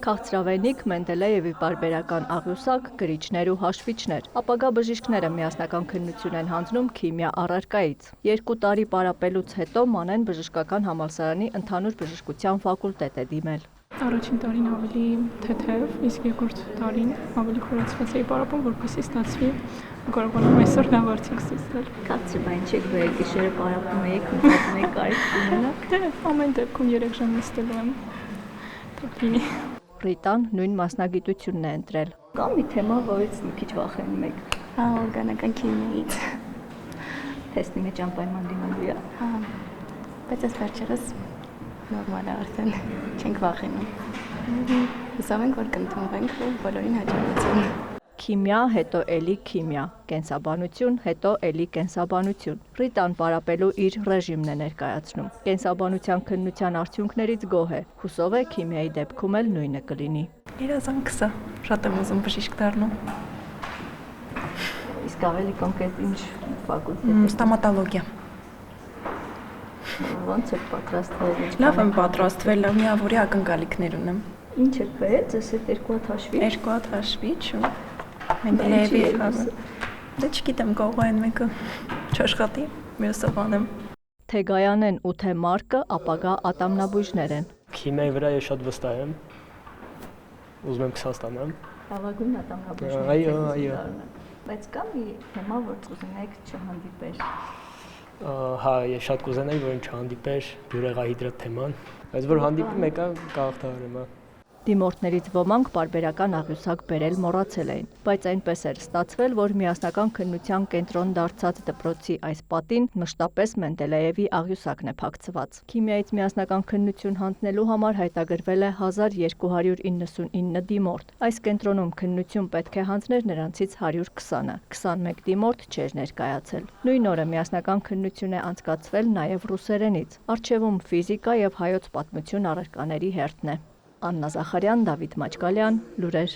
Քաղցրավենիք, Մենդելեևի պարբերական աղյուսակ, գրիչներ ու հաշվիչներ։ Ապագա բժիշկները միասնական քննություն են հանձնում քիմիա առարկայից։ 2 տարի պարապելուց հետո Մանեն բժշկական համալսարանի ընդհանուր բժշկության ֆակուլտետ է դիմել։ Առաջին տարին ավելի թեթև, իսկ երկրորդ տարին ավելի խորացված էի պարապում, որպեսզի ստացվի կարողանամ այսօր նավարտիք ստացնել։ Քաղցրավեն չեք բերել, գիշերը պարապում եք, մտածում եք կարիք ունենաք։ Դե ամեն դեպքում 3 ժամ նստելու եմ։ Լինի։ Ռիտան նույն մասնագիտությունն է ընտրել։ Կա մի թեմա, որից մի քիչ վախենում եք։ Օրգանական քիմիայից։ Թեստի մեջ անպայման դիմելու է։ Բայց այս վերջերս նորմալ է արդեն, չենք վախենում։ Հուսով ենք, որ կընդունվենք ու բոլորին հաջողություն։ Քիմիա, հետո էլի քիմիա, կենսաբանություն, հետո էլի կենսաբանություն։ Ռիտան պարապելու իր ռեժիմն է ներկայացնում։ Կենսաբանության քննության արդյունքներից գոհ է։ Հուսով է քիմիայի դեպքում էլ նույնը կլինի։ Երազանքս է, շատ եմ ուզում բժիշկ դառնալ։ Իսկ ավելի կոնկրետ ինչ ֆակուլտետ։ Ստոմատոլոգիա։ Ոնց եք պատրաստվել։ Լավ եմ պատրաստվել, միավորյա ակնկալիքներ ունեմ։ Ինչ եք բերել, ձեզ հետ 2 հատ հաշվի։ 2 հատ հաշվիչ ու Մենդելեևի հավը։ Դե չգիտեմ, կարող է մեկը չաշխատի, մյուսը բանեմ։ Թե Գայանեն ու թե Մարկը ապագա ատամնաբույժներ են։ Քիմիայի վրա ես շատ վստահ եմ։ Ուզում եմ քսան ստանամ։ Լավագույն ատամնաբույժներ։ Այո։ Բայց կա մի թեմա, որ կուզենայիք չհանդիպեր։ Հա, ես շատ կուզենայի, որ չհանդիպեր բյուրեղահիդրատ թեման, բայց որ հանդիպի մեկը կաղթարեմ։ Դիմորդներից ոմանք պարբերական աղյուսակ բերել մոռացել էին, բայց այնպես էր ստացվել, որ միասնական քննության կենտրոն դարձած դպրոցի այս պատին մշտապես Մենդելեևի աղյուսակն է փակցված։ Քիմիայից միասնական քննություն հանձնելու համար հայտագրվել է 1299 դիմորդ։ Այս կենտրոնում քննություն պետք է հանձներ նրանցից 120-ը, 21 դիմորդ չէր ներկայացել։ Նույն օրը միասնական քննություն է անցկացվել նաև ռուսերենից։ Առջևում ֆիզիկա եւ հայոց պատմություն առարկաների հերթն է։ Աննա Զախարյան, Դավիթ Մաչկալյան, Լուրեր։